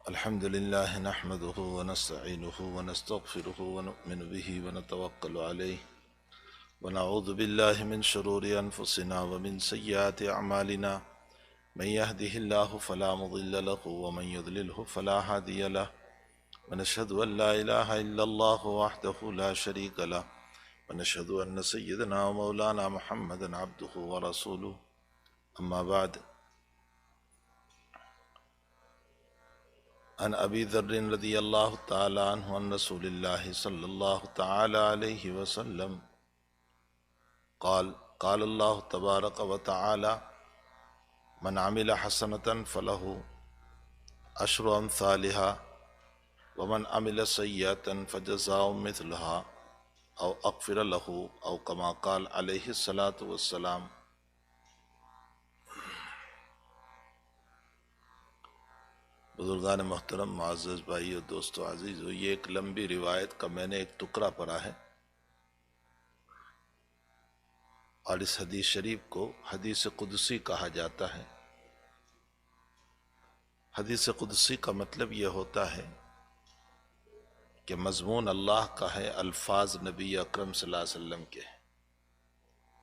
الحمد لله نحمده ونستعينه ونستغفره ونؤمن به ونتوكل عليه ونعوذ بالله من شرور أنفسنا ومن سيئات أعمالنا من يهده الله فلا مضل له ومن يضلله فلا هادي له ونشهد أن لا إله إلا الله وحده لا شريك له ونشهد أن سيدنا ومولانا محمدا عبده ورسوله أما بعد عن ابی ذر رضی اللہ تعالی عنہ عن رسول اللہ صلی اللہ تعالی علیہ وسلم قال قال اللہ تبارک وتعالی من عمل حسنة فله عشر امثالها ومن عمل سیئة فجزاء مثلها او اغفر له او کما قال علیہ الصلاۃ والسلام۔ بزرگان محترم، معزز بھائی اور دوستو عزیزو، یہ ایک لمبی روایت کا میں نے ایک ٹکڑا پڑھا ہے، اور اس حدیث شریف کو حدیث قدسی کہا جاتا ہے۔ حدیث قدسی کا مطلب یہ ہوتا ہے کہ مضمون اللہ کا ہے، الفاظ نبی اکرم صلی اللہ علیہ وسلم کے ہیں۔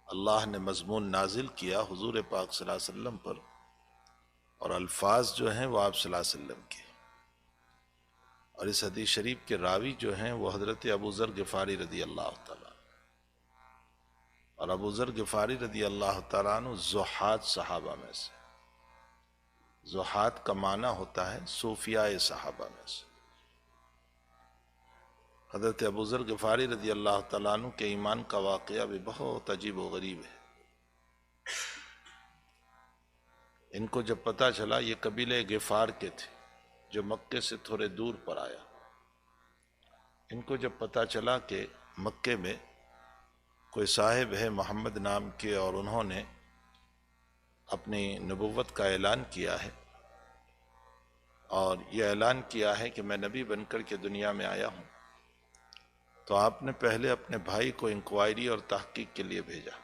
اللہ نے مضمون نازل کیا حضور پاک صلی اللہ علیہ وسلم پر، اور الفاظ جو ہیں وہ آپ صلی اللہ علیہ وسلم کے، اور اس حدیث شریف کے راوی جو ہیں وہ حضرت ابو ذر غفاری رضی اللہ تعالیٰ عنہ، اور ابو ذر غفاری رضی اللہ تعالیٰ عنہ زہاد صحابہ میں سے۔ زہاد کا معنی ہوتا ہے صوفیاء صحابہ میں سے۔ حضرت ابو ذر غفاری رضی اللہ تعالیٰ عنہ کے ایمان کا واقعہ بھی بہت عجیب و غریب ہے۔ ان کو جب پتہ چلا، یہ قبیلہ غفار کے تھے جو مکے سے تھوڑے دور پر آیا، ان کو جب پتہ چلا کہ مکے میں کوئی صاحب ہے محمد نام کے، اور انہوں نے اپنی نبوت کا اعلان کیا ہے، اور یہ اعلان کیا ہے کہ میں نبی بن کر کے دنیا میں آیا ہوں، تو آپ نے پہلے اپنے بھائی کو انکوائری اور تحقیق کے لیے بھیجا،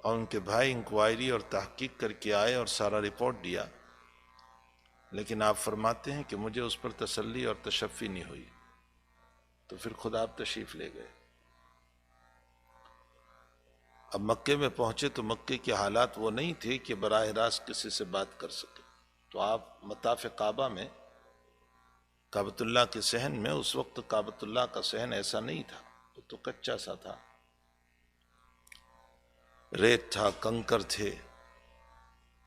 اور ان کے بھائی انکوائری اور تحقیق کر کے آئے اور سارا رپورٹ دیا، لیکن آپ فرماتے ہیں کہ مجھے اس پر تسلی اور تشفی نہیں ہوئی، تو پھر خود آپ تشریف لے گئے۔ اب مکے میں پہنچے تو مکے کے حالات وہ نہیں تھے کہ براہ راست کسی سے بات کر سکے، تو آپ مطاف کعبہ میں، کعبۃ اللہ کے صحن میں، اس وقت کعبۃ اللہ کا صحن ایسا نہیں تھا، وہ تو کچا سا تھا، ریت تھا، کنکر تھے،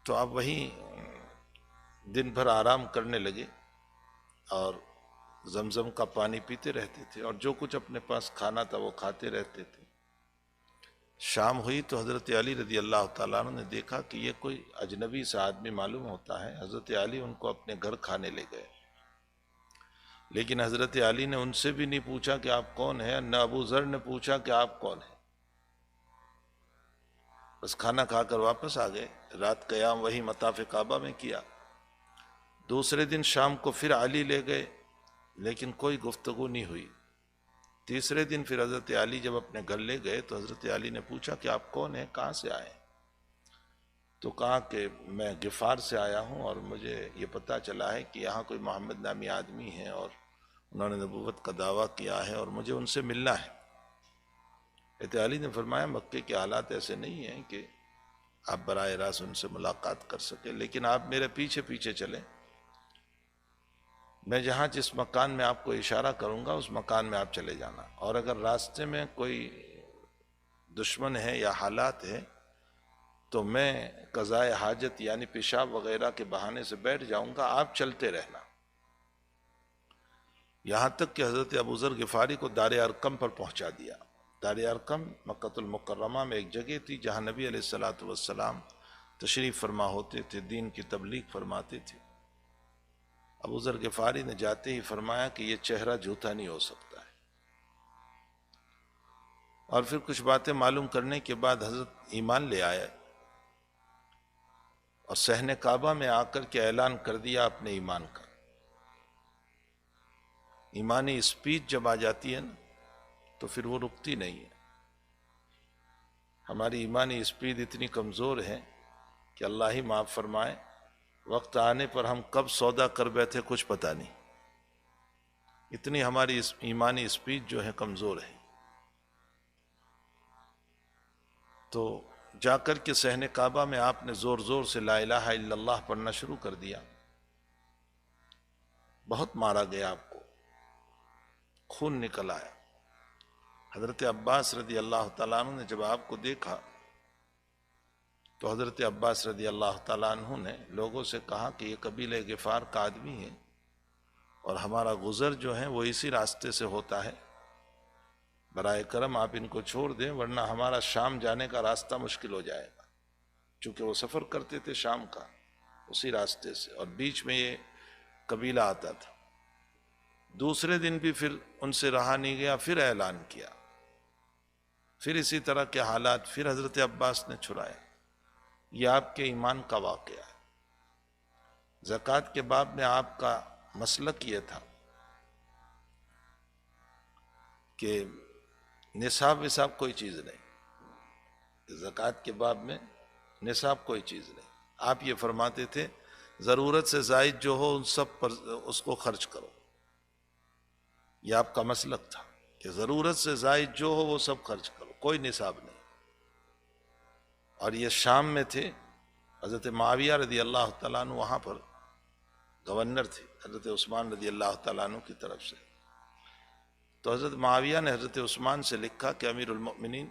تو آپ وہیں دن بھر آرام کرنے لگے اور زمزم کا پانی پیتے رہتے تھے، اور جو کچھ اپنے پاس کھانا تھا وہ کھاتے رہتے تھے۔ شام ہوئی تو حضرت علی رضی اللہ تعالیٰ عنہ نے دیکھا کہ یہ کوئی اجنبی سا آدمی معلوم ہوتا ہے۔ حضرت علی ان کو اپنے گھر کھانے لے گئے، لیکن حضرت علی نے ان سے بھی نہیں پوچھا کہ آپ کون ہیں، نہ ابو ذر نے پوچھا کہ آپ کون ہیں، بس کھانا کھا کر واپس آ گئے۔ رات قیام وہی مطاف کعبہ میں کیا۔ دوسرے دن شام کو پھر علی لے گئے، لیکن کوئی گفتگو نہیں ہوئی۔ تیسرے دن پھر حضرت علی جب اپنے گھر لے گئے تو حضرت علی نے پوچھا کہ آپ کون ہیں، کہاں سے آئے ہیں؟ تو کہا کہ میں غفار سے آیا ہوں، اور مجھے یہ پتہ چلا ہے کہ یہاں کوئی محمد نامی آدمی ہے، اور انہوں نے نبوت کا دعویٰ کیا ہے، اور مجھے ان سے ملنا ہے۔ حضرت علی نے فرمایا مکے کے حالات ایسے نہیں ہیں کہ آپ براہ راست ان سے ملاقات کر سکیں، لیکن آپ میرے پیچھے پیچھے چلیں، میں جہاں جس مکان میں آپ کو اشارہ کروں گا اس مکان میں آپ چلے جانا، اور اگر راستے میں کوئی دشمن ہے یا حالات ہے تو میں قضائے حاجت یعنی پیشاب وغیرہ کے بہانے سے بیٹھ جاؤں گا، آپ چلتے رہنا۔ یہاں تک کہ حضرت ابو ذر غفاری کو دار ارقم پر پہنچا دیا۔ دار ارقم مکۃ المکرمہ میں ایک جگہ تھی جہاں نبی علیہ الصلوۃ والسلام تشریف فرما ہوتے تھے، دین کی تبلیغ فرماتے تھے۔ ابو ذر غفاری نے جاتے ہی فرمایا کہ یہ چہرہ جھوٹا نہیں ہو سکتا ہے، اور پھر کچھ باتیں معلوم کرنے کے بعد حضرت ایمان لے آئے، اور صحن کعبہ میں آ کر کے اعلان کر دیا اپنے ایمان کا۔ ایمانی اسپیچ جب آ جاتی ہے نا تو پھر وہ رکتی نہیں ہے۔ ہماری ایمانی اسپیڈ اتنی کمزور ہے کہ اللہ ہی معاف فرمائے، وقت آنے پر ہم کب سودا کر بیٹھے کچھ پتہ نہیں، اتنی ہماری ایمانی اسپیڈ جو ہے کمزور ہے۔ تو جا کر کے صحن کعبہ میں آپ نے زور زور سے لا الہ الا اللہ پڑھنا شروع کر دیا، بہت مارا گیا، آپ کو خون نکل آیا۔ حضرت عباس رضی اللہ تعالیٰ عنہ نے جب آپ کو دیکھا تو حضرت عباس رضی اللہ تعالیٰ عنہ نے لوگوں سے کہا کہ یہ قبیلہ غفار کا آدمی ہے اور ہمارا گزر جو ہے وہ اسی راستے سے ہوتا ہے، برائے کرم آپ ان کو چھوڑ دیں ورنہ ہمارا شام جانے کا راستہ مشکل ہو جائے گا، چونکہ وہ سفر کرتے تھے شام کا اسی راستے سے اور بیچ میں یہ قبیلہ آتا تھا۔ دوسرے دن بھی پھر ان سے رہا نہیں گیا، پھر اعلان کیا، پھر اسی طرح کے حالات، پھر حضرت عباس نے چھڑایا۔ یہ آپ کے ایمان کا واقعہ ہے۔ زکوٰۃ کے باب میں آپ کا مسلک یہ تھا کہ نصاب وصاب کوئی چیز نہیں، زکوٰۃ کے باب میں نصاب کوئی چیز نہیں، آپ یہ فرماتے تھے ضرورت سے زائد جو ہو ان سب پر اس کو خرچ کرو، یہ آپ کا مسلک تھا کہ ضرورت سے زائد جو ہو وہ سب خرچ کرو، کوئی نصاب نہیں۔ اور یہ شام میں تھے، حضرت معاویہ رضی اللہ تعالیٰ عنہ وہاں پر گورنر تھے حضرت عثمان رضی اللہ تعالیٰ عنہ کی طرف سے، تو حضرت معاویہ نے حضرت عثمان سے لکھا کہ امیر المؤمنین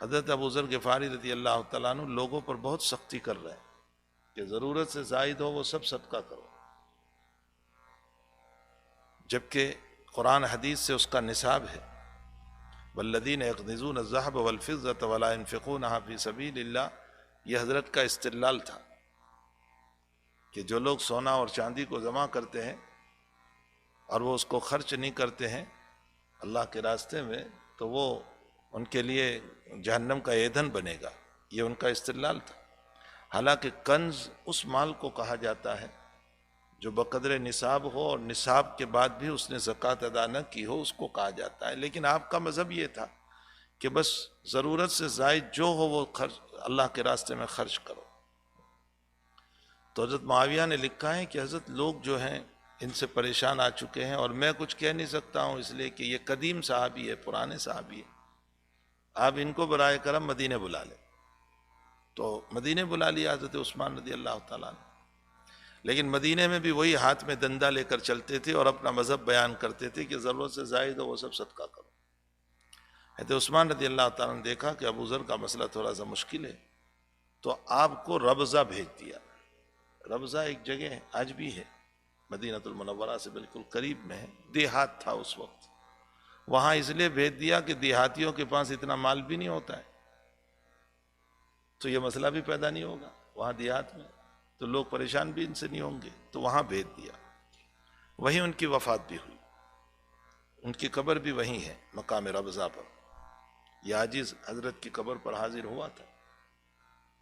حضرت ابو ذر غفاری رضی اللہ تعالیٰ عنہ لوگوں پر بہت سختی کر رہے ہیں کہ ضرورت سے زائد ہو وہ سب صدقہ کرو، جبکہ قرآن حدیث سے اس کا نصاب ہے والذین یکنزون الذهب والفضة ولا ينفقونها فی سبیل اللہ۔ یہ حضرت کا استدلال تھا کہ جو لوگ سونا اور چاندی کو جمع کرتے ہیں اور وہ اس کو خرچ نہیں کرتے ہیں اللہ کے راستے میں تو وہ ان کے لیے جہنم کا ایندھن بنے گا، یہ ان کا استدلال تھا۔ حالانکہ کنز اس مال کو کہا جاتا ہے جو بقدر نصاب ہو اور نصاب کے بعد بھی اس نے زکوٰۃ ادا نہ کی ہو، اس کو کہا جاتا ہے۔ لیکن آپ کا مذہب یہ تھا کہ بس ضرورت سے زائد جو ہو وہ اللہ کے راستے میں خرچ کرو۔ تو حضرت معاویہ نے لکھا ہے کہ حضرت لوگ جو ہیں ان سے پریشان آ چکے ہیں اور میں کچھ کہہ نہیں سکتا ہوں اس لیے کہ یہ قدیم صحابی ہے، پرانے صحابی ہے، آپ ان کو برائے کرم مدینے بلا لیں۔ تو مدینے بلا لیا حضرت عثمان رضی اللہ تعالیٰ عنہ، لیکن مدینے میں بھی وہی ہاتھ میں ڈنڈا لے کر چلتے تھے اور اپنا مذہب بیان کرتے تھے کہ ضرورت سے زائد ہو وہ سب صدقہ کرو۔ حضرت عثمان رضی اللہ تعالیٰ نے دیکھا کہ ابو ذر کا مسئلہ تھوڑا سا مشکل ہے تو آپ کو ربضہ بھیج دیا۔ ربضہ ایک جگہ ہے، آج بھی ہے، مدینہ المنورہ سے بالکل قریب میں ہے، دیہات تھا اس وقت، وہاں اس لیے بھیج دیا کہ دیہاتیوں کے پاس اتنا مال بھی نہیں ہوتا ہے تو یہ مسئلہ بھی پیدا نہیں ہوگا وہاں دیہات میں، تو لوگ پریشان بھی ان سے نہیں ہوں گے، تو وہاں بھیج دیا۔ وہیں ان کی وفات بھی ہوئی، ان کی قبر بھی وہیں ہے مقام ربضہ پر۔ یہ عاجز حضرت کی قبر پر حاضر ہوا تھا،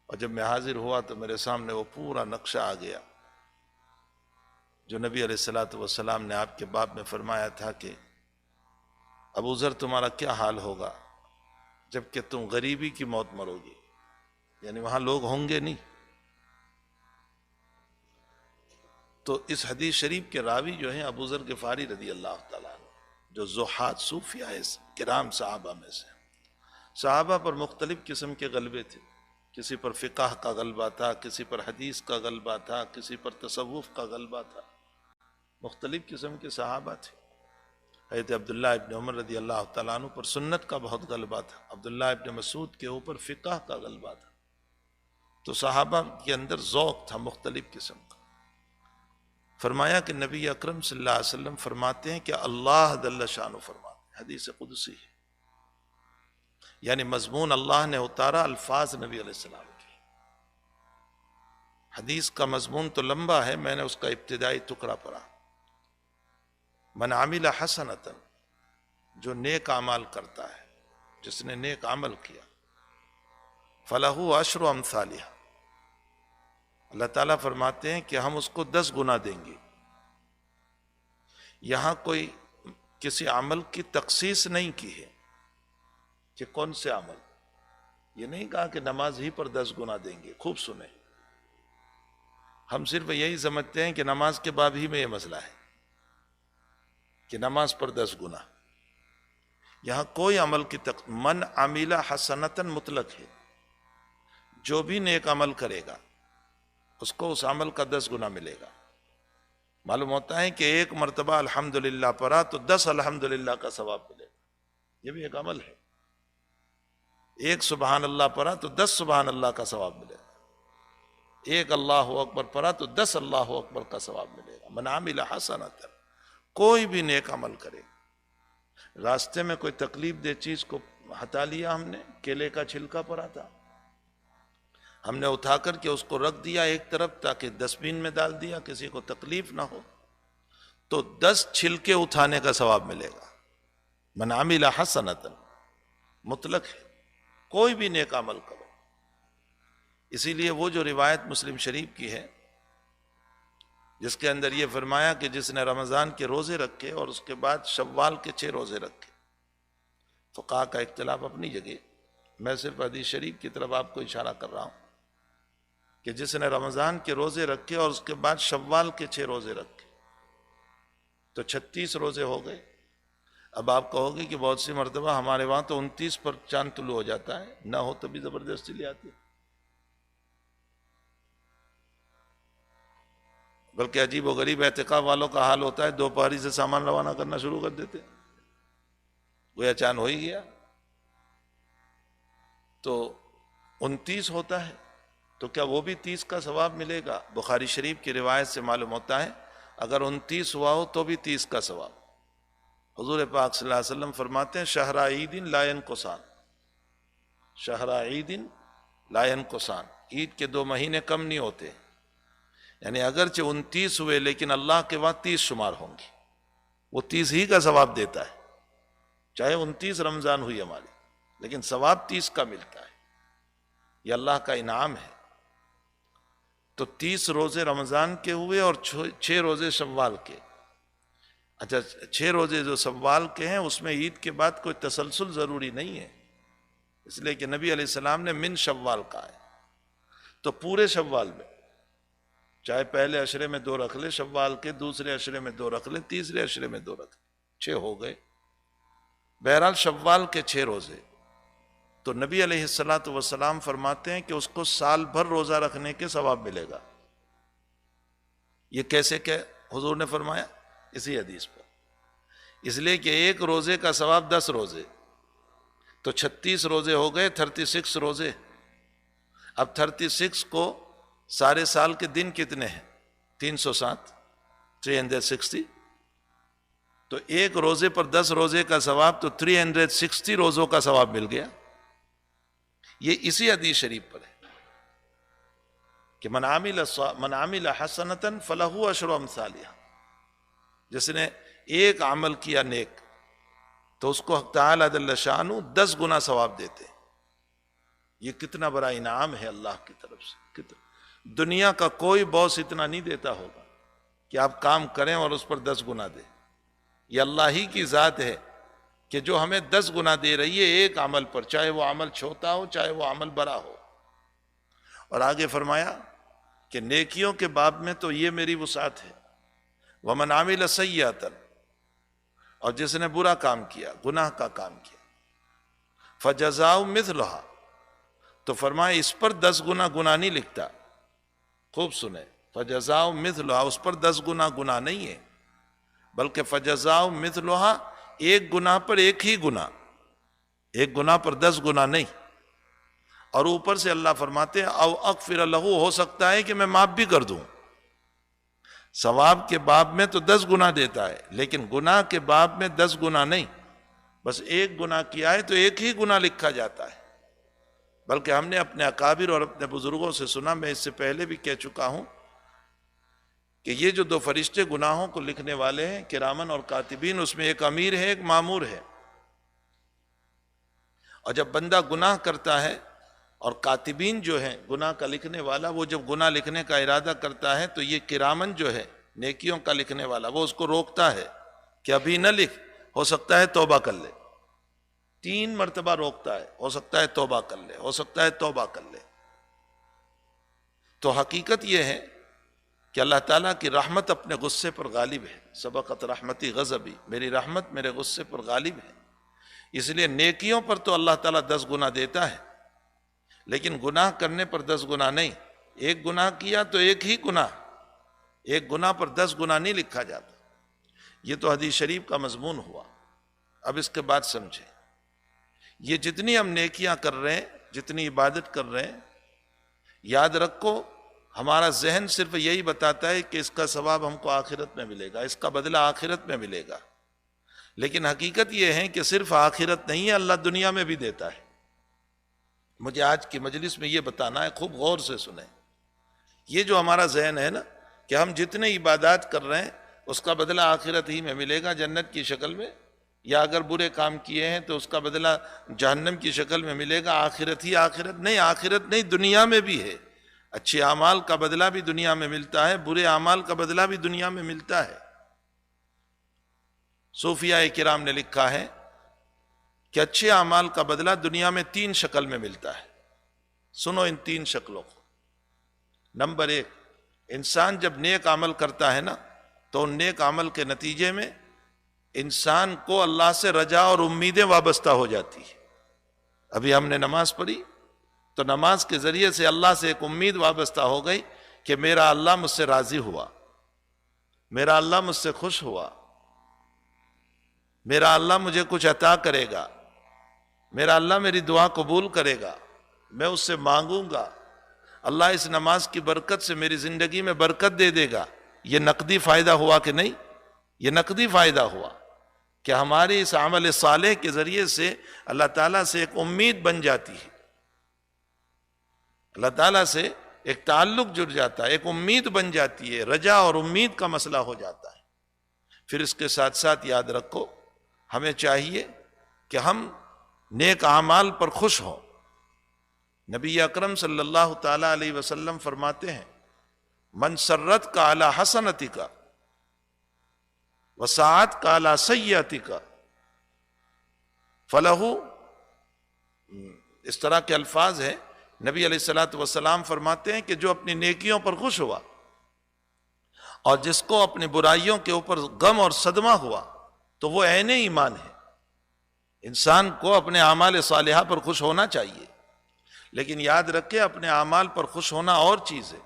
اور جب میں حاضر ہوا تو میرے سامنے وہ پورا نقشہ آ گیا جو نبی علیہ الصلوۃ والسلام نے آپ کے باب میں فرمایا تھا کہ ابو ذر تمہارا کیا حال ہوگا جب کہ تم غریبی کی موت مرو گی، یعنی وہاں لوگ ہوں گے نہیں۔ تو اس حدیث شریف کے راوی جو ہیں ابو ذر غفاری رضی اللہ تعالیٰ عنہ، جو زہاد صوفیاء کرام صحابہ میں سے، صحابہ پر مختلف قسم کے غلبے تھے، کسی پر فقہ کا غلبہ تھا، کسی پر حدیث کا غلبہ تھا، کسی پر تصوف کا غلبہ تھا، مختلف قسم کے صحابہ تھے۔ حضرت عبداللہ ابن عمر رضی اللہ تعالیٰ عنہ پر سنت کا بہت غلبہ تھا، عبداللہ ابن مسعود کے اوپر فقہ کا غلبہ تھا، تو صحابہ کے اندر ذوق تھا مختلف قسم کا۔ فرمایا کہ نبی اکرم صلی اللہ علیہ وسلم فرماتے ہیں کہ اللہ جل شانہ فرماتے ہیں، حدیث قدسی ہے، یعنی مضمون اللہ نے اتارا، الفاظ نبی علیہ السلام کی۔ حدیث کا مضمون تو لمبا ہے، میں نے اس کا ابتدائی ٹکڑا پڑھا۔ من عمل حسنۃ، جو نیک اعمال کرتا ہے، جس نے نیک عمل کیا، فلہ عشر امثالہ، اللہ تعالیٰ فرماتے ہیں کہ ہم اس کو 10 گنا دیں گے۔ یہاں کوئی کسی عمل کی تخصیص نہیں کی ہے کہ کون سے عمل، یہ نہیں کہا کہ نماز ہی پر 10 گنا دیں گے، خوب سنیں، ہم صرف یہی سمجھتے ہیں کہ نماز کے باب ہی میں یہ مسئلہ ہے کہ نماز پر 10 گنا. یہاں کوئی عمل کی من عمل حسنتاً مطلق ہے. جو بھی نیک عمل کرے گا اس کو اس عمل کا 10 گنا ملے گا. معلوم ہوتا ہے کہ ایک مرتبہ الحمدللہ پڑھا تو 10 الحمدللہ کا ثواب ملے گا. یہ بھی ایک عمل ہے. ایک سبحان اللہ پڑھا تو 10 سبحان اللہ کا ثواب ملے گا. ایک اللہ اکبر پڑھا تو 10 اللہ اکبر کا ثواب ملے گا. من عمل حسنۃ، کوئی بھی نیک عمل کرے. راستے میں کوئی تکلیف دہ چیز کو ہٹا لیا ہم نے، کیلے کا چھلکا پڑا تھا، ہم نے اٹھا کر کے اس کو رکھ دیا ایک طرف تاکہ ڈسٹ بین میں ڈال دیا، کسی کو تکلیف نہ ہو، تو 10 چھلکے اٹھانے کا ثواب ملے گا. من عمل حسنۃ مطلق ہے، کوئی بھی نیک عمل کرو. اسی لیے وہ جو روایت مسلم شریف کی ہے جس کے اندر یہ فرمایا کہ جس نے رمضان کے روزے رکھے اور اس کے بعد شوال کے 6 روزے رکھے، فقہا کا اختلاف اپنی جگہ، میں صرف حدیث شریف کی طرف آپ کو اشارہ کر رہا ہوں کہ جس نے رمضان کے روزے رکھے اور اس کے بعد شوال کے 6 روزے رکھے تو 36 روزے ہو گئے. اب آپ کہو گے کہ بہت سی مرتبہ ہمارے وہاں تو 29 پر چاند طلوع ہو جاتا ہے، نہ ہو تو بھی زبردستی لے آتی ہے. بلکہ عجیب و غریب اعتکاف والوں کا حال ہوتا ہے، دوپہری سے سامان روانہ کرنا شروع کر دیتے، گویا چاند ہو ہی گیا. تو 29 ہوتا ہے تو کیا وہ بھی 30 کا ثواب ملے گا؟ بخاری شریف کی روایت سے معلوم ہوتا ہے اگر 29 ہوا ہو تو بھی 30 کا ثواب. حضور پاک صلی اللہ علیہ وسلم فرماتے ہیں شہر عید لا ینقصان، شہر عید لا ینقصان، عید کے 2 مہینے کم نہیں ہوتے. یعنی اگرچہ 29 ہوئے لیکن اللہ کے بعد 30 شمار ہوں گی، وہ 30 ہی کا ثواب دیتا ہے. چاہے 29 رمضان ہوئی ہماری لیکن ثواب 30 کا ملتا ہے. یہ اللہ کا انعام ہے. تو 30 روزے رمضان کے ہوئے اور 6 روزے شوال کے. اچھا 6 روزے جو شوال کے ہیں اس میں عید کے بعد کوئی تسلسل ضروری نہیں ہے، اس لیے کہ نبی علیہ السلام نے من شوال کہا ہے. تو پورے شوال میں چاہے پہلے عشرے میں 2 رکھ لے شوال کے، دوسرے عشرے میں 2 رکھ لے، تیسرے عشرے میں 2 رکھ لے، 6 ہو گئے. بہرحال شوال کے 6 روزے تو نبی علیہ السلام فرماتے ہیں کہ اس کو سال بھر روزہ رکھنے کے ثواب ملے گا. یہ کیسے کہ حضور نے فرمایا؟ اسی حدیث پر. اس لیے کہ ایک روزے کا ثواب 10 روزے تو 36 روزے ہو گئے، 36 روزے. اب 36 کو سارے سال کے دن کتنے ہیں؟ 307، 360. تو ایک روزے پر 10 روزے کا ثواب تو 360 روزوں کا ثواب مل گیا. یہ اسی حدیث شریف پر ہے کہ من عمل حسنۃ فلہ عشر امثالہا، جس نے ایک عمل کیا نیک تو اس کو حق تعالی جل شانہ 10 گنا ثواب دیتے. یہ کتنا بڑا انعام ہے اللہ کی طرف سے. دنیا کا کوئی باس اتنا نہیں دیتا ہوگا کہ آپ کام کریں اور اس پر 10 گنا دے. یہ اللہ ہی کی ذات ہے کہ جو ہمیں 10 گنا دے رہی ہے ایک عمل پر، چاہے وہ عمل چھوٹا ہو چاہے وہ عمل بڑا ہو. اور آگے فرمایا کہ نیکیوں کے باب میں تو یہ میری وسعت ہے. ومن عمل سیئۃ، اور جس نے برا کام کیا، گناہ کا کام کیا، فجزاء مثلھا، تو فرمایا اس پر 10 گنا گناہ نہیں لکھتا. خوب سنیں، فجزاء مثلھا، اس پر 10 گنا گناہ نہیں ہے، بلکہ فجزاء مثلھا، ایک گناہ پر ایک ہی گناہ، ایک گناہ پر 10 گنا نہیں. اور اوپر سے اللہ فرماتے ہیں او اغفر لہ، ہو سکتا ہے کہ میں معاف بھی کر دوں. ثواب کے باب میں تو 10 گنا دیتا ہے لیکن گناہ کے باب میں 10 گنا نہیں، بس ایک گناہ کیا ہے تو ایک ہی گناہ لکھا جاتا ہے. بلکہ ہم نے اپنے اکابر اور اپنے بزرگوں سے سنا، میں اس سے پہلے بھی کہہ چکا ہوں کہ یہ جو 2 فرشتے گناہوں کو لکھنے والے ہیں کرامن اور کاتبین، اس میں ایک امیر ہے ایک مامور ہے. اور جب بندہ گناہ کرتا ہے اور کاتبین جو ہیں گناہ کا لکھنے والا، وہ جب گناہ لکھنے کا ارادہ کرتا ہے تو یہ کرامن جو ہے نیکیوں کا لکھنے والا، وہ اس کو روکتا ہے کہ ابھی نہ لکھ، ہو سکتا ہے توبہ کر لے. 3 مرتبہ روکتا ہے، ہو سکتا ہے توبہ کر لے، ہو سکتا ہے توبہ کر لے. تو حقیقت یہ ہے کہ اللہ تعالیٰ کی رحمت اپنے غصے پر غالب ہے، سبقت رحمتی غضبی، میری رحمت میرے غصے پر غالب ہے۔ اس لیے نیکیوں پر تو اللہ تعالیٰ 10 گنا دیتا ہے، لیکن گناہ کرنے پر 10 گنا نہیں۔ ایک گناہ کیا تو ایک ہی گناہ، ایک گناہ پر 10 گنا نہیں لکھا جاتا۔ یہ تو حدیث شریف کا مضمون ہوا۔ اب اس کے بعد سمجھیں، یہ جتنی ہم نیکیاں کر رہے ہیں، جتنی عبادت کر رہے ہیں، یاد رکھو ہمارا ذہن صرف یہی بتاتا ہے کہ اس کا ثواب ہم کو آخرت میں ملے گا، اس کا بدلہ آخرت میں ملے گا، لیکن حقیقت یہ ہے کہ صرف آخرت نہیں ہے، اللہ دنیا میں بھی دیتا ہے۔ مجھے آج کی مجلس میں یہ بتانا ہے، خوب غور سے سنیں۔ یہ جو ہمارا ذہن ہے نا کہ ہم جتنے عبادات کر رہے ہیں اس کا بدلہ آخرت ہی میں ملے گا، جنت کی شکل میں، یا اگر برے کام کیے ہیں تو اس کا بدلہ جہنم کی شکل میں ملے گا، آخرت ہی آخرت نہیں، آخرت نہیں، دنیا میں بھی ہے۔ اچھے اعمال کا بدلہ بھی دنیا میں ملتا ہے، برے اعمال کا بدلہ بھی دنیا میں ملتا ہے۔ صوفیاء کرام نے لکھا ہے کہ اچھے اعمال کا بدلہ دنیا میں 3 شکل میں ملتا ہے۔ سنو ان 3 شکلوں کو۔ نمبر 1، انسان جب نیک عمل کرتا ہے نا تو ان نیک عمل کے نتیجے میں انسان کو اللہ سے رجا اور امیدیں وابستہ ہو جاتی ہیں۔ ابھی ہم نے نماز پڑھی تو نماز کے ذریعے سے اللہ سے ایک امید وابستہ ہو گئی کہ میرا اللہ مجھ سے راضی ہوا، میرا اللہ مجھ سے خوش ہوا، میرا اللہ مجھے کچھ عطا کرے گا، میرا اللہ میری دعا قبول کرے گا، میں اس سے مانگوں گا، اللہ اس نماز کی برکت سے میری زندگی میں برکت دے دے گا۔ یہ نقدی فائدہ ہوا کہ نہیں؟ یہ نقدی فائدہ ہوا کہ ہمارے اس عمل صالح کے ذریعے سے اللہ تعالیٰ سے ایک امید بن جاتی ہے، اللہ تعالیٰ سے ایک تعلق جڑ جاتا ہے، ایک امید بن جاتی ہے، رجا اور امید کا مسئلہ ہو جاتا ہے۔ پھر اس کے ساتھ ساتھ یاد رکھو ہمیں چاہیے کہ ہم نیک اعمال پر خوش ہوں۔ نبی اکرم صلی اللہ تعالیٰ علیہ وسلم فرماتے ہیں، من سرت کا علی حسنتی کا وساعت کا علی سیئتی کا فلہ، اس طرح کے الفاظ ہیں۔ نبی علیہ الصلوۃ والسلام فرماتے ہیں کہ جو اپنی نیکیوں پر خوش ہوا اور جس کو اپنی برائیوں کے اوپر غم اور صدمہ ہوا تو وہ عین ایمان ہے۔ انسان کو اپنے اعمال صالحہ پر خوش ہونا چاہیے، لیکن یاد رکھے اپنے اعمال پر خوش ہونا اور چیز ہے،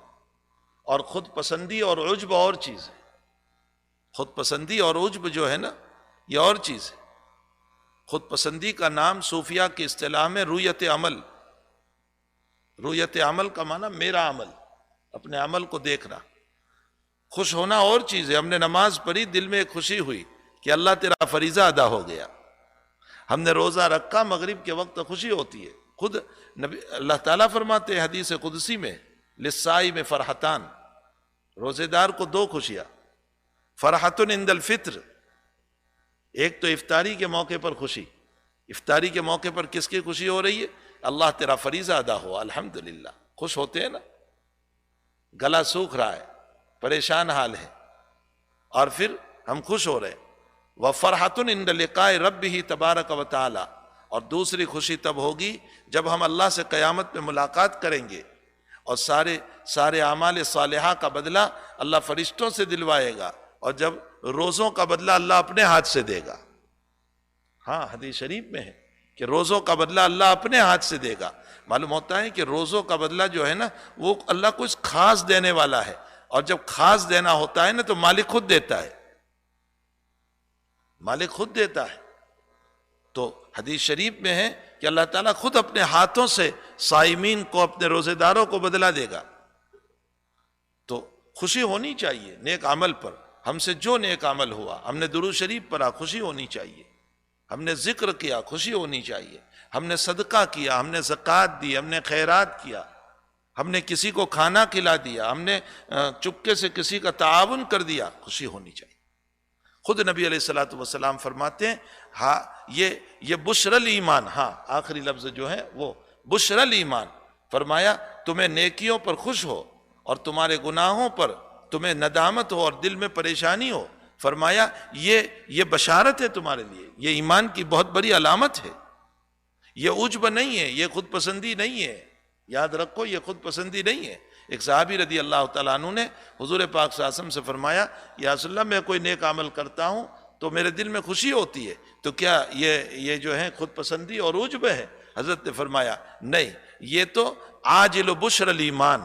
اور خود پسندی اور عجب اور چیز ہے۔ خود پسندی اور عجب جو ہے نا یہ اور چیز ہے۔ خود پسندی کا نام صوفیہ کی اصطلاح میں رویت عمل، رویت عمل کا معنی میرا عمل، اپنے عمل کو دیکھنا۔ خوش ہونا اور چیز ہے۔ ہم نے نماز پڑھی، دل میں ایک خوشی ہوئی کہ اللہ تیرا فریضہ ادا ہو گیا۔ ہم نے روزہ رکھا، مغرب کے وقت خوشی ہوتی ہے۔ خود نبی اللہ تعالیٰ فرماتے ہیں حدیث قدسی میں، للصائم فرحتان، روزے دار کو 2 خوشیاں، فرحت عند الفطر، ایک تو افطاری کے موقع پر خوشی۔ افطاری کے موقع پر کس کی خوشی ہو رہی ہے؟ اللہ تیرا فریضہ ادا ہوا، الحمدللہ، خوش ہوتے ہیں نا۔ گلا سوکھ رہا ہے، پریشان حال ہے، اور پھر ہم خوش ہو رہے ہیں۔ وَفَرْحَةٌ عِنْدَ لِقَاءِ رَبِّهِ تَبَارَكَ وَتَعَالَى، اور دوسری خوشی تب ہوگی جب ہم اللہ سے قیامت میں ملاقات کریں گے اور سارے اعمال صالحہ کا بدلہ اللہ فرشتوں سے دلوائے گا، اور جب روزوں کا بدلہ اللہ اپنے ہاتھ سے دے گا۔ ہاں حدیث شریف میں ہے کہ روزوں کا بدلہ اللہ اپنے ہاتھ سے دے گا۔ معلوم ہوتا ہے کہ روزوں کا بدلہ جو ہے نا وہ اللہ کچھ خاص دینے والا ہے، اور جب خاص دینا ہوتا ہے نا تو مالک خود دیتا ہے، مالک خود دیتا ہے۔ تو حدیث شریف میں ہے کہ اللہ تعالیٰ خود اپنے ہاتھوں سے صائمین کو، اپنے روزے داروں کو بدلہ دے گا۔ تو خوشی ہونی چاہیے نیک عمل پر۔ ہم سے جو نیک عمل ہوا، ہم نے درود شریف پڑھا، خوشی ہونی چاہیے۔ ہم نے ذکر کیا، خوشی ہونی چاہیے۔ ہم نے صدقہ کیا، ہم نے زکوٰۃ دی، ہم نے خیرات کیا، ہم نے کسی کو کھانا کھلا دیا، ہم نے چپکے سے کسی کا تعاون کر دیا، خوشی ہونی چاہیے۔ خود نبی علیہ الصلوۃ والسلام فرماتے ہیں، ہاں یہ بشر الایمان، ہاں آخری لفظ جو ہے وہ بشر الایمان، فرمایا تمہیں نیکیوں پر خوش ہو اور تمہارے گناہوں پر تمہیں ندامت ہو اور دل میں پریشانی ہو، فرمایا یہ بشارت ہے تمہارے لیے، یہ ایمان کی بہت بڑی علامت ہے۔ یہ عجب نہیں ہے، یہ خود پسندی نہیں ہے، یاد رکھو یہ خود پسندی نہیں ہے۔ ایک صحابی رضی اللہ تعالیٰ عنہ نے حضور پاک صلی اللہ علیہ وسلم سے فرمایا یا رسول اللہ میں کوئی نیک عمل کرتا ہوں تو میرے دل میں خوشی ہوتی ہے، تو کیا یہ جو ہے خود پسندی اور عجب ہے؟ حضرت نے فرمایا نہیں، یہ تو عاجل بشر الایمان،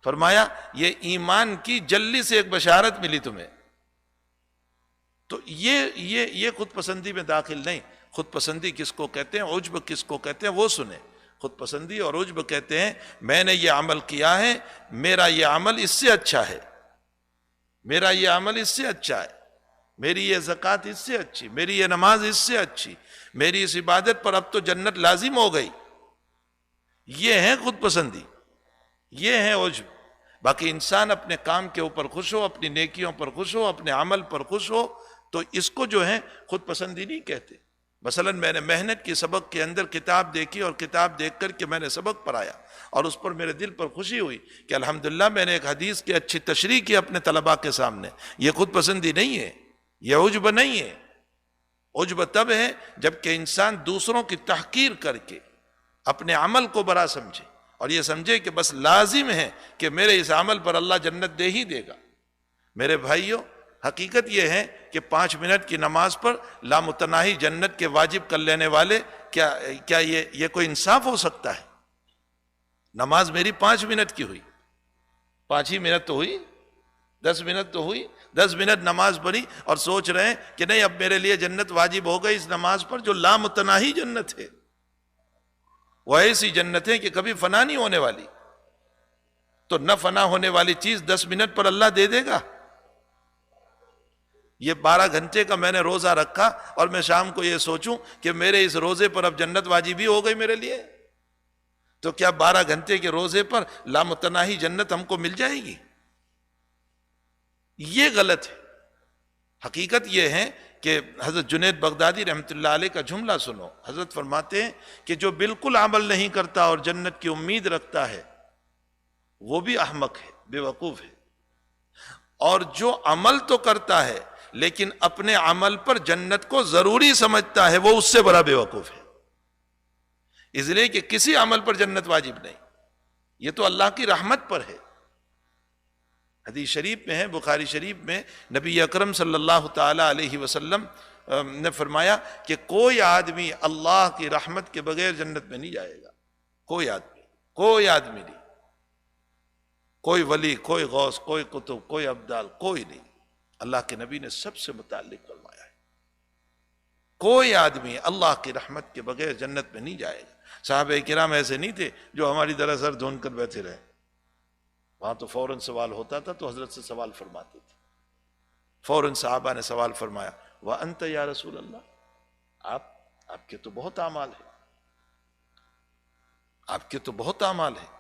فرمایا یہ ایمان کی جلدی سے ایک بشارت ملی تمہیں، تو یہ خود پسندی میں داخل نہیں۔ خود پسندی کس کو کہتے ہیں، عجب کس کو کہتے ہیں وہ سنیں۔ خود پسندی اور عجب کہتے ہیں میں نے یہ عمل کیا ہے، میرا یہ عمل اس سے اچھا ہے، میرا یہ عمل اس سے اچھا ہے، میری یہ زکوٰۃ اس سے اچھی، میری یہ نماز اس سے اچھی، میری اس عبادت پر اب تو جنت لازم ہو گئی۔ یہ ہے خود پسندی، یہ ہے عجب۔ باقی انسان اپنے کام کے اوپر خوش ہو، اپنی نیکیوں پر خوش ہو، اپنے عمل پر خوش ہو، تو اس کو جو ہے خود پسندی نہیں کہتے۔ مثلا میں نے محنت کی سبق کے اندر کتاب دیکھی اور کتاب دیکھ کر کے میں نے سبق پڑھایا اور اس پر میرے دل پر خوشی ہوئی کہ الحمدللہ میں نے ایک حدیث کی اچھی تشریح کی اپنے طلباء کے سامنے، یہ خود پسندی نہیں ہے، یہ عجب نہیں ہے۔ عجب تب ہے جبکہ انسان دوسروں کی تحقیر کر کے اپنے عمل کو بڑا سمجھے اور یہ سمجھے کہ بس لازم ہے کہ میرے اس عمل پر اللہ جنت دے ہی دے گا۔ میرے بھائیوں، حقیقت یہ ہے کہ 5 منٹ کی نماز پر لامتناہی جنت کے واجب کر لینے والے، کیا یہ کوئی انصاف ہو سکتا ہے؟ نماز میری 5 منٹ کی ہوئی، 5 ہی منٹ تو ہوئی، 10 منٹ تو ہوئی، 10 منٹ نماز پڑھی اور سوچ رہے ہیں کہ نہیں اب میرے لیے جنت واجب ہو گئی اس نماز پر، جو لامتناہی جنت ہے، وہ ایسی جنت ہے کہ کبھی فنا نہیں ہونے والی۔ تو نہ فنا ہونے والی چیز 10 منٹ پر اللہ دے دے گا؟ یہ 12 گھنٹے کا میں نے روزہ رکھا اور میں شام کو یہ سوچوں کہ میرے اس روزے پر اب جنت واجب ہی ہو گئی میرے لیے، تو کیا 12 گھنٹے کے روزے پر لامتناہی جنت ہم کو مل جائے گی؟ یہ غلط ہے۔ حقیقت یہ ہے کہ حضرت جنید بغدادی رحمۃ اللہ علیہ کا جملہ سنو، حضرت فرماتے ہیں کہ جو بالکل عمل نہیں کرتا اور جنت کی امید رکھتا ہے وہ بھی احمق ہے، بے وقوف ہے، اور جو عمل تو کرتا ہے لیکن اپنے عمل پر جنت کو ضروری سمجھتا ہے وہ اس سے بڑا بے وقوف ہے۔ اس لیے کہ کسی عمل پر جنت واجب نہیں، یہ تو اللہ کی رحمت پر ہے۔ حدیث شریف میں ہے، بخاری شریف میں نبی اکرم صلی اللہ تعالی علیہ وسلم نے فرمایا کہ کوئی آدمی اللہ کی رحمت کے بغیر جنت میں نہیں جائے گا، کوئی آدمی نہیں، کوئی ولی، کوئی غوث، کوئی قطب، کوئی ابدال، کوئی نہیں۔ اللہ کے نبی نے سب سے متعلق فرمایا ہے کوئی آدمی اللہ کی رحمت کے بغیر جنت میں نہیں جائے گا۔ صحابہ کرام ایسے نہیں تھے جو ہماری طرح سر دھون کر بیٹھے رہے، وہاں تو فوراً سوال ہوتا تھا تو حضرت سے سوال فرماتے تھے۔ فوراً صحابہ نے سوال فرمایا وَأَنْتَ یا رسول اللہ، آپ کے تو بہت اعمال ہیں، آپ کے تو بہت اعمال ہیں،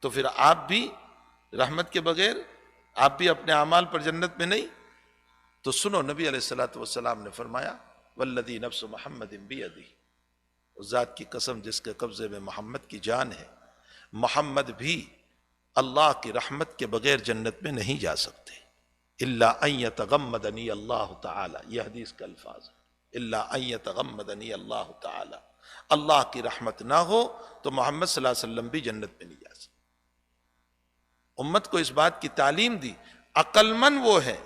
تو پھر آپ بھی رحمت کے بغیر، آپ بھی اپنے اعمال پر جنت میں نہیں؟ تو سنو، نبی علیہ الصلوۃ والسلام نے فرمایا والذی نفس محمد بیدہ، اس ذات کی قسم جس کے قبضے میں محمد کی جان ہے، محمد بھی اللہ کی رحمت کے بغیر جنت میں نہیں جا سکتے، الا ان یتغمدنی اللہ تعالی، یہ حدیث کا الفاظ ہے، الا ان یتغمدنی اللہ تعالی، اللہ کی رحمت نہ ہو تو محمد صلی اللہ علیہ وسلم بھی جنت میں نہیں جا سکتے۔ امت کو اس بات کی تعلیم دی، عقل مند وہ ہے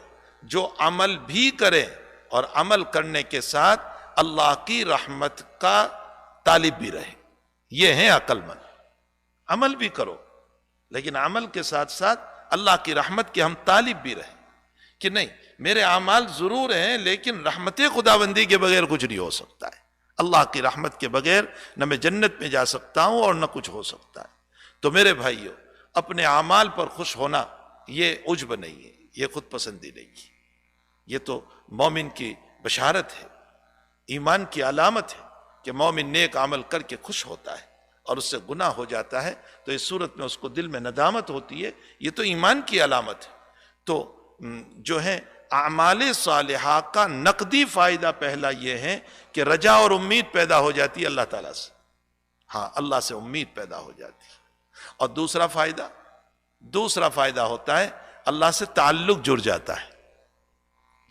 جو عمل بھی کرے اور عمل کرنے کے ساتھ اللہ کی رحمت کا طالب بھی رہے، یہ ہے عقل مند۔ عمل بھی کرو لیکن عمل کے ساتھ ساتھ اللہ کی رحمت کے ہم طالب بھی رہیں، کہ نہیں میرے اعمال ضرور ہیں لیکن رحمت خداوندی کے بغیر کچھ نہیں ہو سکتا ہے، اللہ کی رحمت کے بغیر نہ میں جنت میں جا سکتا ہوں اور نہ کچھ ہو سکتا ہے۔ تو میرے بھائیوں، اپنے اعمال پر خوش ہونا یہ عجب نہیں ہے، یہ خود پسندی نہیں ہے، یہ تو مومن کی بشارت ہے، ایمان کی علامت ہے کہ مومن نیک عمل کر کے خوش ہوتا ہے اور اس سے گناہ ہو جاتا ہے تو اس صورت میں اس کو دل میں ندامت ہوتی ہے، یہ تو ایمان کی علامت ہے۔ تو جو ہے اعمال صالحہ کا نقدی فائدہ پہلا یہ ہے کہ رجا اور امید پیدا ہو جاتی ہے اللہ تعالیٰ سے، ہاں اللہ سے امید پیدا ہو جاتی ہے۔ اور دوسرا فائدہ ہوتا ہے اللہ سے تعلق جڑ جاتا ہے،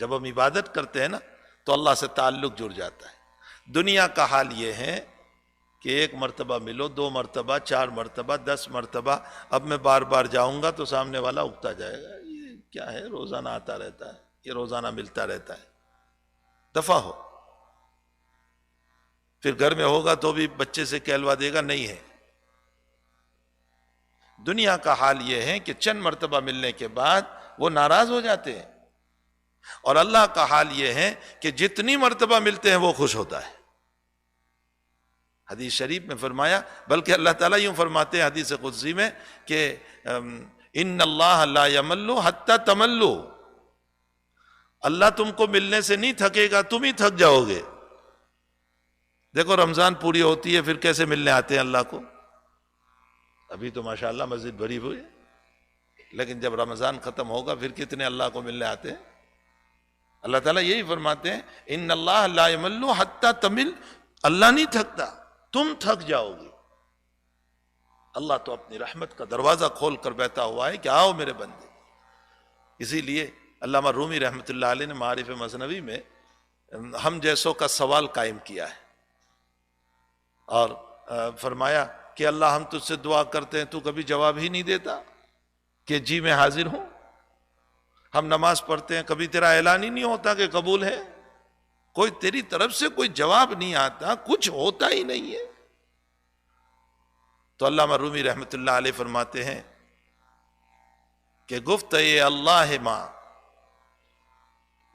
جب ہم عبادت کرتے ہیں نا تو اللہ سے تعلق جڑ جاتا ہے۔ دنیا کا حال یہ ہے کہ 1 مرتبہ ملو، 2 مرتبہ، 4 مرتبہ، 10 مرتبہ، اب میں بار بار جاؤں گا تو سامنے والا اکتا جائے گا، یہ کیا ہے، روزانہ آتا رہتا ہے، یہ روزانہ ملتا رہتا ہے، دفع ہو۔ پھر گھر میں ہوگا تو بھی بچے سے کہلوا دے گا نہیں ہے۔ دنیا کا حال یہ ہے کہ چند مرتبہ ملنے کے بعد وہ ناراض ہو جاتے ہیں، اور اللہ کا حال یہ ہے کہ جتنی مرتبہ ملتے ہیں وہ خوش ہوتا ہے۔ حدیث شریف میں فرمایا، بلکہ اللہ تعالیٰ یوں فرماتے ہیں حدیث قدسی میں کہ ان اللہ لا یمل حتی تملو، اللہ تم کو ملنے سے نہیں تھکے گا، تم ہی تھک جاؤ گے۔ دیکھو رمضان پوری ہوتی ہے پھر کیسے ملنے آتے ہیں اللہ کو، ابھی تو ماشاءاللہ مسجد بھری ہوئی ہے، لیکن جب رمضان ختم ہوگا پھر کتنے اللہ کو ملنے آتے ہیں۔ اللہ تعالیٰ یہی فرماتے ہیں ان اللہ لا یمل حتی تمل، اللہ نہیں تھکتا، تم تھک جاؤ گے۔ اللہ تو اپنی رحمت کا دروازہ کھول کر بیٹھا ہوا ہے کہ آؤ میرے بندے۔ اسی لیے علامہ رومی رحمۃ اللہ علیہ نے معارف مثنوی میں ہم جیسوں کا سوال قائم کیا ہے، اور فرمایا کہ اللہ ہم تجھ سے دعا کرتے ہیں، تو کبھی جواب ہی نہیں دیتا کہ جی میں حاضر ہوں۔ ہم نماز پڑھتے ہیں، کبھی تیرا اعلان ہی نہیں ہوتا کہ قبول ہے، کوئی تیری طرف سے کوئی جواب نہیں آتا، کچھ ہوتا ہی نہیں ہے۔ تو علامہ رومی رحمۃ اللہ علیہ فرماتے ہیں کہ گفت اے اللہ ماں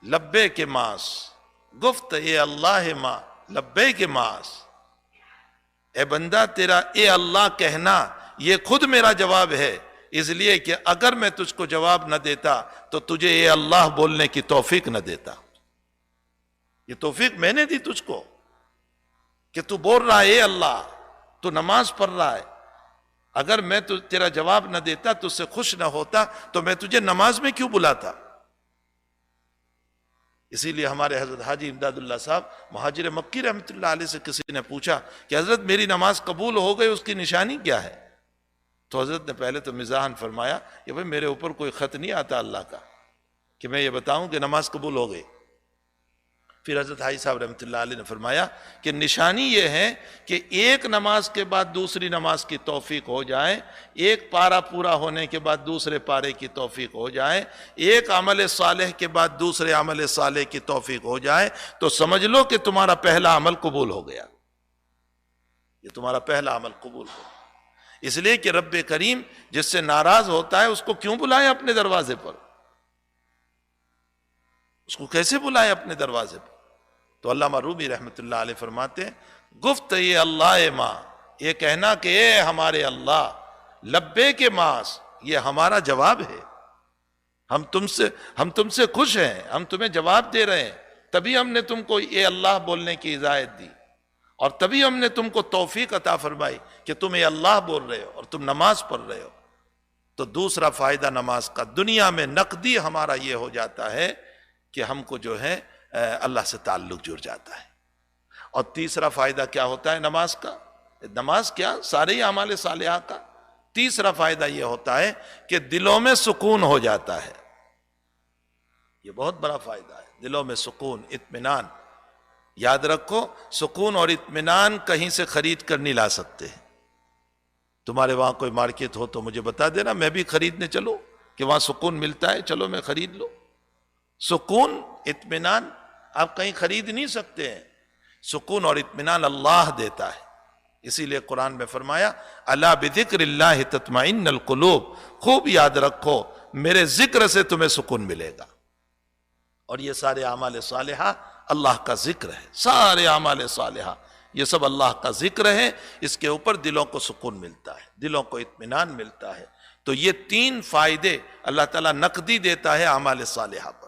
لبے کے ماس، گفت اے اللہ ماں لبے کے ماس، اے بندہ تیرا اے اللہ کہنا یہ خود میرا جواب ہے، اس لیے کہ اگر میں تجھ کو جواب نہ دیتا تو تجھے اے اللہ بولنے کی توفیق نہ دیتا۔ یہ توفیق میں نے دی تجھ کو کہ تو بول رہا ہے اے اللہ، تو نماز پڑھ رہا ہے، اگر میں تیرا جواب نہ دیتا، تجھ سے خوش نہ ہوتا تو میں تجھے نماز میں کیوں بلاتا؟ اسی لیے ہمارے حضرت حاجی امداد اللہ صاحب مہاجر مکی رحمۃ اللہ علیہ سے کسی نے پوچھا کہ حضرت میری نماز قبول ہو گئی، اس کی نشانی کیا ہے؟ تو حضرت نے پہلے تو مزاحاً فرمایا کہ بھئی میرے اوپر کوئی خط نہیں آتا اللہ کا کہ میں یہ بتاؤں کہ نماز قبول ہو گئی۔ پھر حضرت حاجی صاحب رحمۃ اللہ علیہ نے فرمایا کہ نشانی یہ ہے کہ ایک نماز کے بعد دوسری نماز کی توفیق ہو جائے، ایک پارہ پورا ہونے کے بعد دوسرے پارے کی توفیق ہو جائے، ایک عمل صالح کے بعد دوسرے عمل صالح کی توفیق ہو جائے، تو سمجھ لو کہ تمہارا پہلا عمل قبول ہو گیا، یہ تمہارا پہلا عمل قبول ہو۔ اس لیے کہ رب کریم جس سے ناراض ہوتا ہے اس کو کیوں بلائے اپنے دروازے پر، اس کو کیسے بلائے اپنے دروازے پر؟ تو علامہ رومی رحمۃ اللہ علیہ فرماتے ہیں گفت یہ اللہ ماں، یہ کہنا کہ اے ہمارے اللہ، لبے کے ماس، یہ ہمارا جواب ہے، ہم تم سے خوش ہیں، ہم تمہیں جواب دے رہے ہیں، تبھی ہم نے تم کو اے اللہ بولنے کی اجازت دی، اور تبھی ہم نے تم کو توفیق عطا فرمائی کہ تم اے اللہ بول رہے ہو اور تم نماز پڑھ رہے ہو۔ تو دوسرا فائدہ نماز کا دنیا میں نقدی ہمارا یہ ہو جاتا ہے کہ ہم کو جو ہے اللہ سے تعلق جڑ جاتا ہے۔ اور تیسرا فائدہ کیا ہوتا ہے نماز کا؟ نماز کیا، سارے ہی اعمال صالحہ کا تیسرا فائدہ یہ ہوتا ہے کہ دلوں میں سکون ہو جاتا ہے۔ یہ بہت بڑا فائدہ ہے، دلوں میں سکون، اطمینان۔ یاد رکھو سکون اور اطمینان کہیں سے خرید کر نہیں لا سکتے۔ تمہارے وہاں کوئی مارکیٹ ہو تو مجھے بتا دینا، میں بھی خریدنے چلو، کہ وہاں سکون ملتا ہے، چلو میں خرید لو۔ سکون اطمینان آپ کہیں خرید نہیں سکتے ہیں، سکون اور اطمینان اللہ دیتا ہے۔ اسی لیے قرآن میں فرمایا الا بذکر اللہ تطمئن القلوب، خوب یاد رکھو میرے ذکر سے تمہیں سکون ملے گا۔ اور یہ سارے اعمال صالحہ اللہ کا ذکر ہے، سارے اعمال صالحہ یہ سب اللہ کا ذکر ہے، اس کے اوپر دلوں کو سکون ملتا ہے، دلوں کو اطمینان ملتا ہے۔ تو یہ تین فائدے اللہ تعالیٰ نقدی دیتا ہے اعمال صالحہ پر۔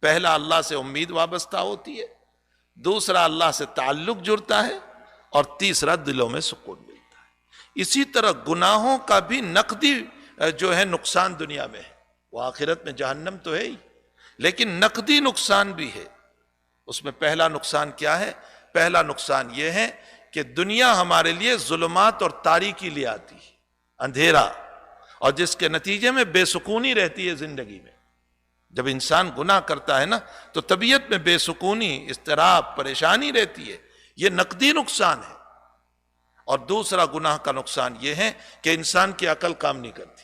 پہلا اللہ سے امید وابستہ ہوتی ہے، دوسرا اللہ سے تعلق جڑتا ہے، اور تیسرا دلوں میں سکون ملتا ہے۔ اسی طرح گناہوں کا بھی نقدی جو ہے نقصان دنیا میں ہے، وہ آخرت میں جہنم تو ہے ہی، لیکن نقدی نقصان بھی ہے۔ اس میں پہلا نقصان کیا ہے؟ پہلا نقصان یہ ہے کہ دنیا ہمارے لیے ظلمات اور تاریکی لے آتی ہے، اندھیرا، اور جس کے نتیجے میں بے سکونی رہتی ہے زندگی میں۔ جب انسان گناہ کرتا ہے نا تو طبیعت میں بے سکونی، اضطراب، پریشانی رہتی ہے، یہ نقدی نقصان ہے۔ اور دوسرا گناہ کا نقصان یہ ہے کہ انسان کی عقل کام نہیں کرتی،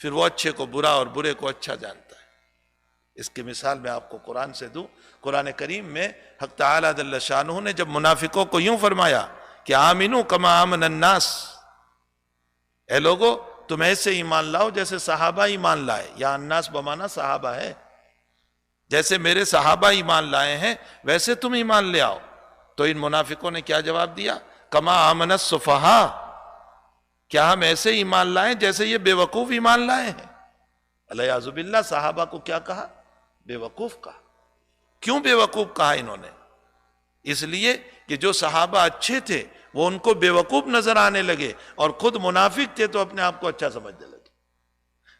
پھر وہ اچھے کو برا اور برے کو اچھا جانتا ہے۔ اس کی مثال میں آپ کو قرآن سے دوں۔ قرآن کریم میں حق تعالیٰ جل شانہ نے جب منافقوں کو یوں فرمایا کہ آمنو کما آمن الناس، اے لوگو تم ایسے ایمان لاؤ جیسے صحابہ ایمان لائے، یا الناس بمانا صحابہ ہے، جیسے میرے صحابہ ایمان لائے ہیں ویسے تم ایمان لے آؤ۔ تو ان منافقوں نے کیا جواب دیا؟ کما آمن السفہاء، کیا ہم ایسے ایمان لائیں جیسے یہ بے وقوف ایمان لائے ہیں؟ الیاذ باللہ، صحابہ کو کیا کہا؟ بے وقوف کہا۔ کیوں بے وقوف کہا انہوں نے؟ اس لیے کہ جو صحابہ اچھے تھے وہ ان کو بے وقوف نظر آنے لگے، اور خود منافق تھے تو اپنے آپ کو اچھا سمجھنے لگے۔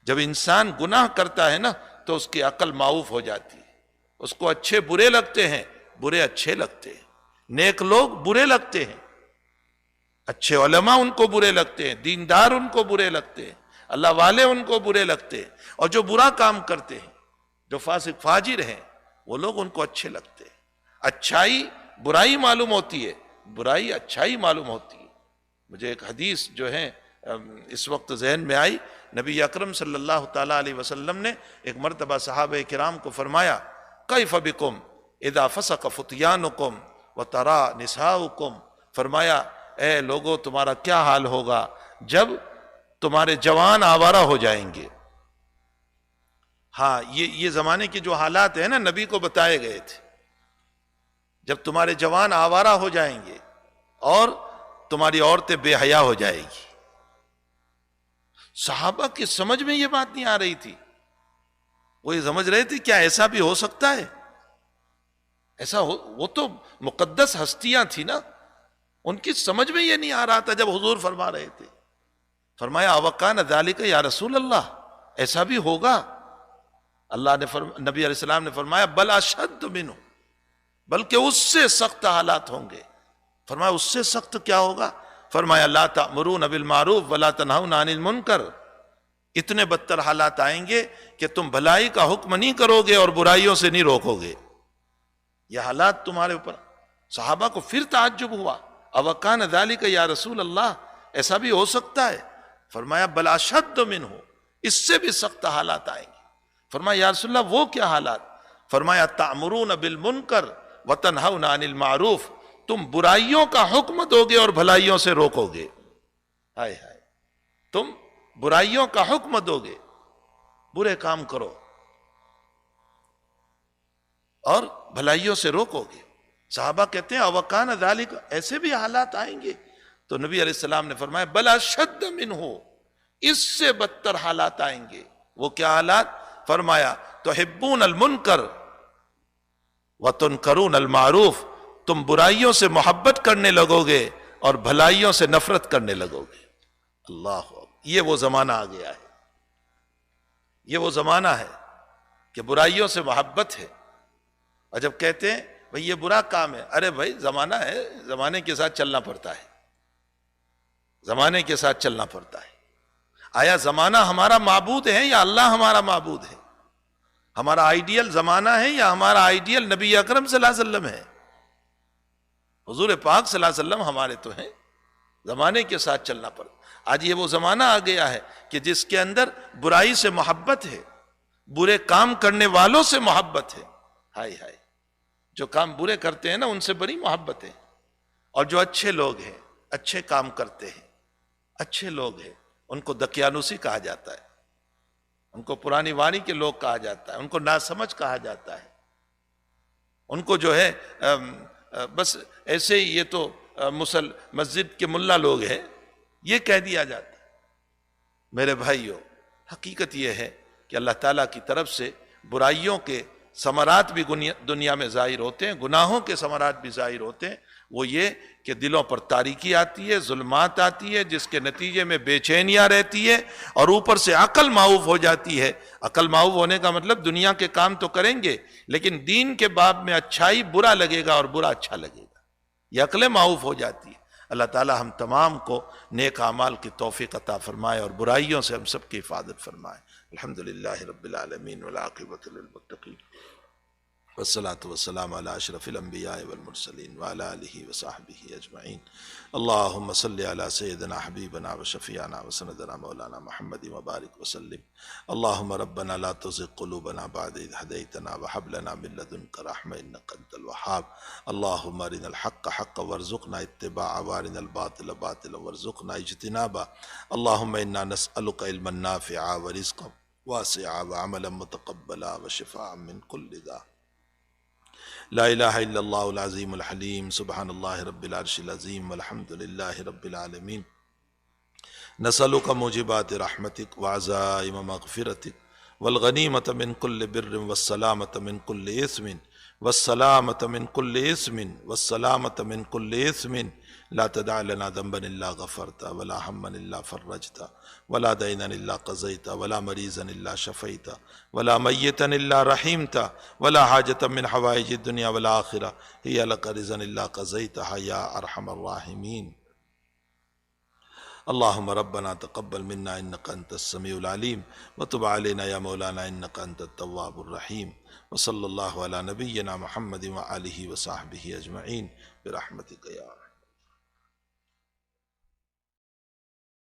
جب انسان گناہ کرتا ہے نا تو اس کی عقل معوف ہو جاتی ہے، اس کو اچھے برے لگتے ہیں، برے اچھے لگتے ہیں، نیک لوگ برے لگتے ہیں، اچھے علماء ان کو برے لگتے ہیں، دیندار ان کو برے لگتے ہیں، اللہ والے ان کو برے لگتے ہیں، اور جو برا کام کرتے ہیں، جو فاسق فاجر ہیں، وہ لوگ ان کو اچھے لگتے ہیں۔ اچھائی برائی معلوم ہوتی ہے، برائی اچھائی معلوم ہوتی ہے۔ مجھے ایک حدیث جو ہے اس وقت ذہن میں آئی، نبی اکرم صلی اللہ تعالیٰ علیہ وسلم نے ایک مرتبہ صحابہ کرام کو فرمایا کیف بکم اذا فسق فتیانکم وترا نساؤکم، فرمایا اے لوگو تمہارا کیا حال ہوگا جب تمہارے جوان آوارہ ہو جائیں گے۔ ہاں یہ زمانے کے جو حالات ہیں نا نبی کو بتائے گئے تھے، جب تمہارے جوان آوارہ ہو جائیں گے اور تمہاری عورتیں بے حیا ہو جائے گی۔ صحابہ کی سمجھ میں یہ بات نہیں آ رہی تھی، وہ یہ سمجھ رہے تھے کیا ایسا بھی ہو سکتا ہے؟ ایسا وہ تو مقدس ہستیاں تھی نا، ان کی سمجھ میں یہ نہیں آ رہا تھا۔ جب حضور فرما رہے تھے، فرمایا اوکان ذالک یا رسول اللہ، ایسا بھی ہوگا؟ اللہ نے نبی علیہ السلام نے فرمایا بل اشد منہ، بلکہ اس سے سخت حالات ہوں گے۔ فرمایا اس سے سخت کیا ہوگا؟ فرمایا لا تأمرون بالمعروف ولا تنہون عن المنکر، اتنے بدتر حالات آئیں گے کہ تم بھلائی کا حکم نہیں کرو گے اور برائیوں سے نہیں روکو گے۔ یہ حالات تمہارے اوپر۔ صحابہ کو پھر تعجب ہوا، اوکان ذالک یا رسول اللہ، ایسا بھی ہو سکتا ہے؟ فرمایا بل اشد منہ، اس سے بھی سخت حالات آئیں گے۔ فرمایا یا رسول اللہ وہ کیا حالات؟ فرمایا تأمرون بالمنکر وتنہون عن المعروف، تم برائیوں کا حکم دو گے اور بھلائیوں سے روکو گے۔ ہائے ہائے، تم برائیوں کا حکم دو گے، برے کام کرو اور بھلائیوں سے روکو گے۔ صحابہ کہتے ہیں اوکان ذالک، ایسے بھی حالات آئیں گے؟ تو نبی علیہ السلام نے فرمایا بل اشد منہ، اس سے بدتر حالات آئیں گے۔ وہ کیا حالات؟ فرمایا تحبون المنکر وتنکرون المعروف، تم برائیوں سے محبت کرنے لگو گے اور بھلائیوں سے نفرت کرنے لگو گے۔ اللہ اکبر، یہ وہ زمانہ آ گیا ہے، یہ وہ زمانہ ہے کہ برائیوں سے محبت ہے۔ اور جب کہتے ہیں بھئی یہ برا کام ہے، ارے بھائی زمانہ ہے، زمانے کے ساتھ چلنا پڑتا ہے، زمانے کے ساتھ چلنا پڑتا ہے۔ آیا زمانہ ہمارا معبود ہے یا اللہ ہمارا معبود ہے؟ ہمارا آئیڈیل زمانہ ہے یا ہمارا آئیڈیل نبی اکرم صلی اللہ علیہ وسلم ہے؟ حضور پاک صلی اللہ علیہ وسلم ہمارے تو ہیں، زمانے کے ساتھ چلنا پڑتا۔ آج یہ وہ زمانہ آ گیا ہے کہ جس کے اندر برائی سے محبت ہے، برے کام کرنے والوں سے محبت ہے۔ ہائے ہائے، جو کام برے کرتے ہیں نا ان سے بڑی محبت ہے، اور جو اچھے لوگ ہیں، اچھے کام کرتے ہیں، اچھے لوگ ہیں، ان کو دقیانوسی کہا جاتا ہے، ان کو پرانی وانی کے لوگ کہا جاتا ہے، ان کو ناسمجھ کہا جاتا ہے، ان کو جو ہے بس ایسے ہی یہ تو مسجد کے ملا لوگ ہیں، یہ کہہ دیا جاتا ہے۔ میرے بھائیوں، حقیقت یہ ہے کہ اللہ تعالیٰ کی طرف سے برائیوں کے ثمرات بھی دنیا میں ظاہر ہوتے ہیں، گناہوں کے ثمرات بھی ظاہر ہوتے ہیں۔ وہ یہ کہ دلوں پر تاریکی آتی ہے، ظلمات آتی ہے، جس کے نتیجے میں بے چینیاں رہتی ہے، اور اوپر سے عقل معوف ہو جاتی ہے۔ عقل معوف ہونے کا مطلب دنیا کے کام تو کریں گے لیکن دین کے باب میں اچھائی برا لگے گا اور برا اچھا لگے گا، یہ عقل معوف ہو جاتی ہے۔ اللہ تعالی ہم تمام کو نیک اعمال کی توفیق عطا فرمائے اور برائیوں سے ہم سب کی حفاظت فرمائے۔ الحمدللہ رب العالمین والعاقبۃ للمتقین۔ والصلاة والسلام على أشرف الأنبياء والمرسلين وعلى آله وصحبه أجمعين. اللهم صل على سيدنا حبيبنا وشفيعنا وسندنا مولانا محمد وبارك وسلم. اللهم ربنا لا تزغ قلوبنا بعد إذ هديتنا وهب لنا من لدنك رحمة إنك أنت الوهاب. اللهم أرنا الحق حقا وارزقنا اتباعه وأرنا الباطل باطلا وارزقنا اجتنابه. اللهم إنا نسألك علما نافعا ورزقا واسعا وعملا متقبلا وشفاء من كل داء. لا الہ الا اللہ العظیم الحلیم سبحان اللہ رب العرش العظیم والحمد للہ رب العالمین. نسألک موجبات رحمتک وعزائم مغفرتک والغنیمت من کل بر والسلامت من کل اثم والسلامت من کل اثم والسلامت من کل اثم. لا تدع لنا ذنبا الا غفرتا ولا ہما الا فرجتا ولا دینا الا قضیتا ولا مریضا الا شفیتا ولا میتا الا رحمتا ولا حاجة من حوائج الدنیا والآخرہ ہی لک رضا الا قضیتها یا ارحم الراحمین. اللهم ربنا تقبل منا انك انت السميع العليم وتب علينا يا مولانا انك انت التواب الرحيم. وصلى الله على نبينا محمد وآله وصحبه اجمعين برحمتك يا رحمن.